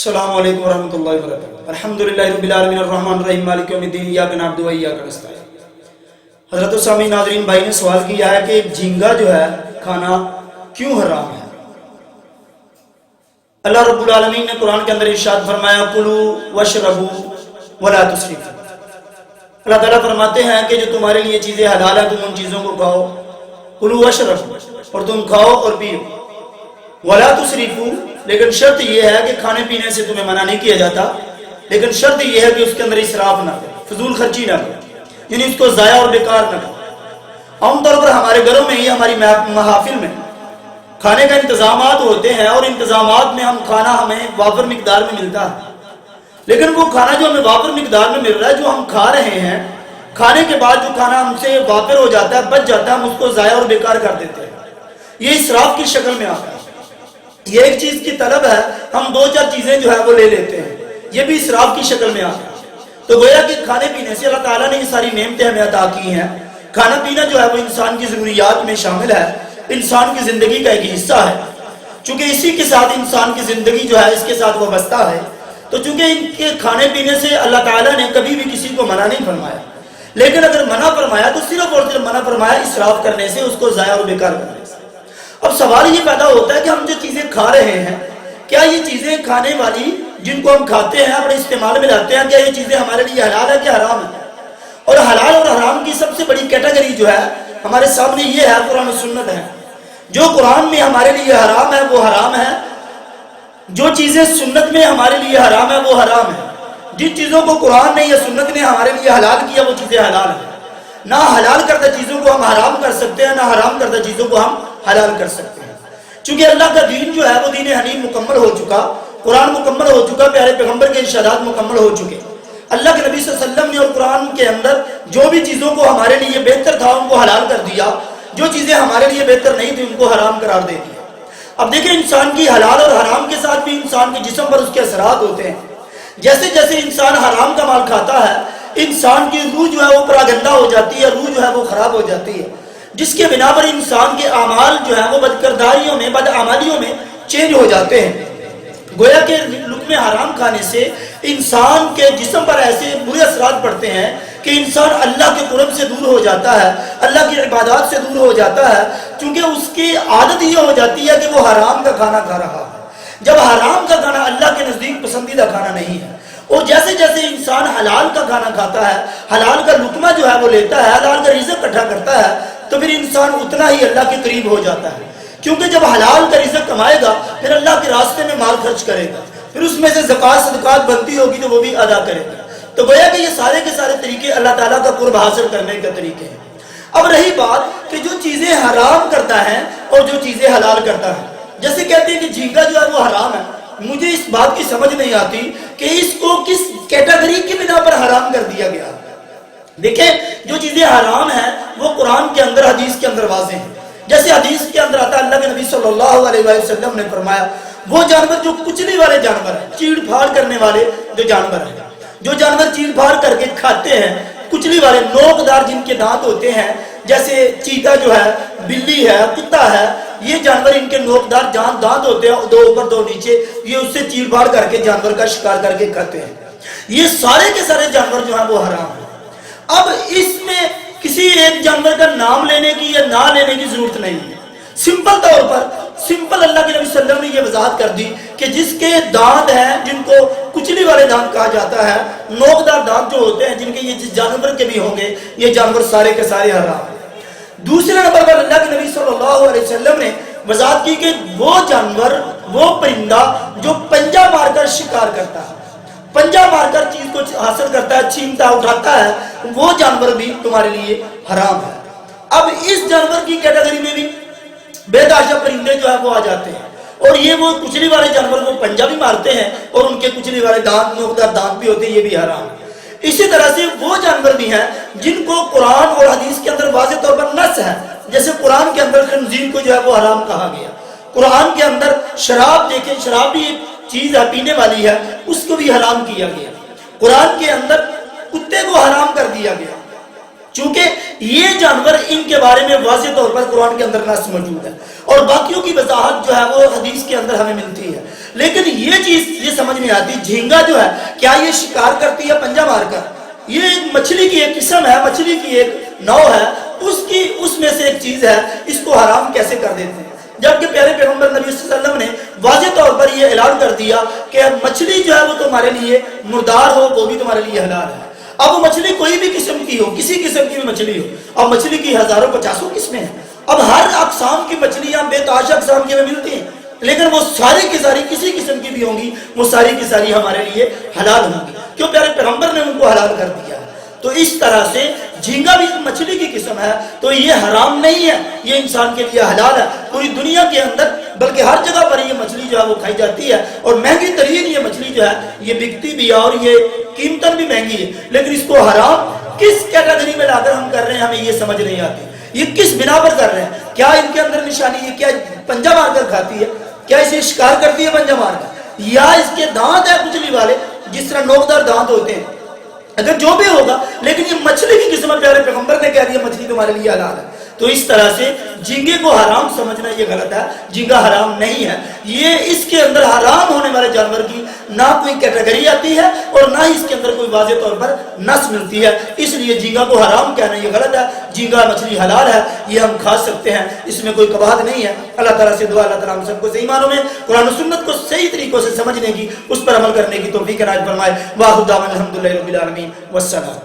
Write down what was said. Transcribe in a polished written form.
السلام علیکم ورحمۃ اللہ وبرکاتہ۔ الحمدللہ رب العالمین الرحمن الرحیم مالک یوم الدین ایاک نعبد و ایاک نستعین۔ حضرت السامعین ناظرین بھائی نے سوال کیا ہے کہ جھینگا جو ہے کھانا کیوں حرام ہے؟ اللہ رب العالمین نے قرآن کے اندر ارشاد فرمایا کلوا واشربوا ولا تسرفوا۔ اللہ تعالیٰ فرماتے ہیں کہ جو تمہارے لیے چیزیں حلال ہیں تم ان چیزوں کو کھاؤ، کلوا واشربوا، اور تم کھاؤ اور پیو، ولا تسرفوا، لیکن شرط یہ ہے کہ کھانے پینے سے تمہیں منع نہیں کیا جاتا، لیکن شرط یہ ہے کہ اس کے اندر اسراف نہ کرو، فضول خرچی نہ کرو، یعنی اس کو ضائع اور بیکار نہ کرو۔ عام طور پر ہمارے گھروں میں ہی ہماری محافل میں کھانے کا انتظامات ہوتے ہیں اور انتظامات میں کھانا ہمیں وافر مقدار میں ملتا ہے، لیکن وہ کھانا جو ہمیں وافر مقدار میں مل رہا ہے، جو ہم کھا رہے ہیں، کھانے کے بعد جو کھانا ہم سے وافر ہو جاتا ہے، بچ جاتا ہے، ہم اس کو ضائع اور بیکار کر دیتے ہیں۔ یہ اسراف کی شکل میں آتا ہے۔ یہ ایک چیز کی طلب ہے، ہم دو چار چیزیں جو ہے وہ لے لیتے ہیں، یہ بھی اسراف کی شکل میں آتا ہے۔ تو گویا کہ کھانے پینے سے اللہ تعالیٰ نے یہ ساری نعمتیں ہمیں عطا کی ہیں۔ کھانا پینا جو ہے وہ انسان کی ضروریات میں شامل ہے، انسان کی زندگی کا ایک حصہ ہے، چونکہ اسی کے ساتھ انسان کی زندگی جو ہے اس کے ساتھ وابستہ ہے، تو چونکہ ان کے کھانے پینے سے اللہ تعالیٰ نے کبھی بھی کسی کو منع نہیں فرمایا، لیکن اگر منع فرمایا تو صرف اور صرف منع فرمایا اسراف کرنے سے، اس کو ضائع اور بیکار کرنے سے۔ اب سوال یہ پیدا ہوتا ہے کہ ہم جو چیزیں کھا رہے ہیں، کیا یہ چیزیں کھانے والی جن کو ہم کھاتے ہیں اپنے استعمال میں لاتے ہیں، کیا یہ چیزیں ہمارے لیے حلال ہے کہ حرام ہے؟ اور حلال اور حرام کی سب سے بڑی کیٹیگری جو ہے ہمارے سامنے یہ ہے، قرآن و سنت ہے۔ جو قرآن میں ہمارے لیے حرام ہے وہ حرام ہے، جو چیزیں سنت میں ہمارے لیے حرام ہے وہ حرام ہے۔ جن چیزوں کو قرآن نے یا سنت نے ہمارے لیے حلال کیا وہ چیزیں حلال ہیں۔ نہ حلال کردہ چیزوں کو ہم حرام کر سکتے ہیں، نہ حرام کردہ چیزوں کو ہم حلال کر سکتے ہیں، چونکہ اللہ کا دین جو ہے وہ دین حنیف مکمل ہو چکا، قرآن مکمل ہو چکا، پیارے پیغمبر کے ارشادات مکمل ہو چکے۔ اللہ کے نبی صلی اللہ علیہ وسلم نے اور قرآن کے اندر جو بھی چیزوں کو ہمارے لیے بہتر تھا ان کو حلال کر دیا، جو چیزیں ہمارے لیے بہتر نہیں تھی ان کو حرام قرار دے دیا۔ اب دیکھیں انسان کی حلال اور حرام کے ساتھ بھی انسان کے جسم پر اس کے اثرات ہوتے ہیں۔ جیسے جیسے انسان حرام کا مال کھاتا ہے، انسان کی روح جو ہے وہ پراگندہ ہو جاتی ہے، روح جو ہے وہ خراب ہو جاتی ہے، جس کے بنا پر انسان کے اعمال جو ہیں وہ بدکرداریوں میں، بدعمالیوں میں چینج ہو جاتے ہیں۔ گویا کہ لقمہ حرام کھانے سے انسان کے جسم پر ایسے برے اثرات پڑتے ہیں کہ انسان اللہ کے قرب سے دور ہو جاتا ہے، اللہ کی عبادات سے دور ہو جاتا ہے، چونکہ اس کی عادت یہ ہو جاتی ہے کہ وہ حرام کا کھانا کھا رہا ہے، جب حرام کا کھانا اللہ کے نزدیک پسندیدہ کھانا نہیں ہے۔ اور جیسے جیسے انسان حلال کا کھانا کھاتا ہے، حلال کا لقمہ جو ہے وہ لیتا ہے، حلال کا رزق اکٹھا کرتا ہے، تو پھر انسان اتنا ہی اللہ کے قریب ہو جاتا ہے، کیونکہ جب حلال کا رزق کمائے گا پھر اللہ کے راستے میں مال خرچ کرے گا، پھر اس میں سے زکوٰۃ صدقات بنتی ہوگی تو وہ بھی ادا کرے گا۔ تو گویا کہ یہ سارے کے سارے طریقے اللہ تعالیٰ کا قرب حاصل کرنے کے طریقے ہیں۔ اب رہی بات کہ جو چیزیں حرام کرتا ہے اور جو چیزیں حلال کرتا ہے، جیسے کہتے ہیں کہ جھینگا جو ہے وہ حرام ہے، مجھے اس بات کی سمجھ نہیں آتی کہ اس کو کس کیٹیگری کی بنا پر حرام کر دیا گیا۔ دیکھیں جو چیزیں حرام ہیں وہ قرآن کے اندر، حدیث کے اندر واضح ہیں۔ جیسے حدیث کے اندر آتا ہے، اللہ کے نبی صلی اللہ علیہ وسلم نے فرمایا وہ جانور جو کچلی والے جانور ہیں، چیڑ پھاڑ کرنے والے جو جانور ہیں، جو جانور چیڑ پھاڑ کر کے کھاتے ہیں، کچلی والے نوکدار جن کے دانت ہوتے ہیں، جیسے چیتا جو ہے، بلی ہے، کتا ہے، یہ جانور ان کے نوکدار دانت ہوتے ہیں، دو اوپر دو نیچے، یہ اس سے چیڑ پھاڑ کر کے جانور کا شکار کر کے کھاتے ہیں۔ یہ سارے کے سارے جانور جو ہیں وہ حرام ہیں۔ اب اس میں کسی ایک جانور کا نام لینے کی یا نہ لینے کی ضرورت نہیں ہے، سمپل طور پر سمپل اللہ کے نبی صلی اللہ علیہ وسلم نے یہ وضاحت کر دی کہ جس کے دانت ہیں، جن کو کچلی والے دانت کہا جاتا ہے، نوکدار دانت جو ہوتے ہیں، جن کے یہ جس جانور کے بھی ہوں گے، یہ جانور سارے کے سارے حرام ہیں۔ دوسرے نمبر پر اللہ کے نبی صلی اللہ علیہ وسلم نے وضاحت کی کہ وہ جانور، وہ پرندہ جو پنجہ مار کر شکار کرتا ہے، پنجہ مار کر چیز کو حاصل کرتا ہے، چھینتا اٹھاتا ہے، وہ جانور بھی تمہارے لیے حرام ہے۔ اب اس جانور کی کیٹیگری میں بھی بے داشت پرندے جو ہے وہ آ جاتے ہیں، اور یہ وہ کچلی والے جانور وہ پنجہ بھی مارتے ہیں اور ان کے کچلی والے دانت، نوکدار دانت بھی ہوتے ہیں، یہ بھی حرام ہے۔ اسی طرح سے وہ جانور بھی ہیں جن کو قرآن اور حدیث کے اندر واضح طور پر نص ہے، جیسے قرآن کے اندر خنزیر کو جو ہے وہ حرام کہا گیا، قرآن کے اندر شراب، دیکھیں شراب بھی ایک چیز ہے پینے والی ہے، اس کو بھی حرام کیا گیا، قرآن کے اندر کتے کو حرام کر دیا گیا، چونکہ یہ جانور ان کے بارے میں واضح طور پر قرآن کے اندر نص موجود ہے، اور باقیوں کی وضاحت جو ہے وہ حدیث کے اندر ہمیں ملتی ہے۔ لیکن یہ چیز یہ سمجھ نہیں آتی جھینگا جو ہے کیا یہ شکار کرتی ہے پنجہ مار کر؟ یہ ایک مچھلی کی ایک قسم ہے، مچھلی کی ایک نوع ہے، اس میں سے ایک چیز ہے، اس کو حرام کیسے کر دیتے ہیں؟ جبکہ پیارے پیغمبر نبی صلی اللہ علیہ وسلم نے واضح طور پر یہ اعلان کر دیا کہ مچھلی جو ہے وہ تمہارے لیے مردار ہو وہ بھی تمہارے لیے حلال ہے۔ اب وہ مچھلی کوئی بھی قسم کی ہو، کسی قسم کی بھی مچھلی ہو، اب مچھلی کی ہزاروں پچاسوں قسمیں ہیں، اب ہر اقسام کی مچھلیاں بے تحاشا اقسام کی ہمیں ملتی ہیں، لیکن وہ ساری کی ساری کسی قسم کی بھی ہوں گی، وہ ساری کی ساری ہمارے لیے حلال ہوں گی، کیوں پیارے پیغمبر نے ان کو حلال کر دیا ہے۔ تو اس طرح سے جھینگا بھی مچھلی کی قسم ہے، تو یہ حرام نہیں ہے، یہ انسان کے لیے حلال ہے۔ پوری دنیا کے اندر بلکہ ہر جگہ پر یہ مچھلی جو ہے وہ کھائی جاتی ہے، اور مہنگی ترین یہ مچھلی جو ہے یہ بکتی بھی ہے اور یہ قیمتاً بھی مہنگی ہے، لیکن اس کو حرام کس کیٹیگری میں لا کر ہم کر رہے ہیں ہمیں یہ سمجھ نہیں آتی، یہ کس بنا پر کر رہے ہیں؟ کیا ان کے اندر نشانی ہے؟ کیا پنجہ مار کر کھاتی ہے؟ کیا اسے شکار کرتی ہے پنجہ مار کر؟ یا اس کے دانت ہیں کچلی والے جس طرح نوکدار دانت ہوتے ہیں؟ اگر جو بھی ہوگا، لیکن یہ مچھلی کی قسم پیارے پیغمبر نے کہہ دیا مچھلی تمہارے لیے حلال ہے۔ تو اس طرح سے جھینگے کو حرام سمجھنا یہ غلط ہے، جھینگا حرام نہیں ہے، یہ اس کے اندر حرام ہونے والے جانور کی نہ کوئی کیٹیگری آتی ہے اور نہ ہی اس کے اندر کوئی واضح طور پر نص ملتی ہے، اس لیے جھینگا کو حرام کہنا یہ غلط ہے۔ جھینگا مچھلی حلال ہے، یہ ہم کھا سکتے ہیں، اس میں کوئی قباحت نہیں ہے۔ اللہ تعالیٰ سے دعا اللہ تعالیٰ ہم سب کو صحیح معنوں میں قرآن و سنت کو صحیح طریقوں سے سمجھنے کی، اس پر عمل کرنے کی توفیق عنایت فرمائے۔ واخر دعوانا الحمدللہ رب العالمین والسلام۔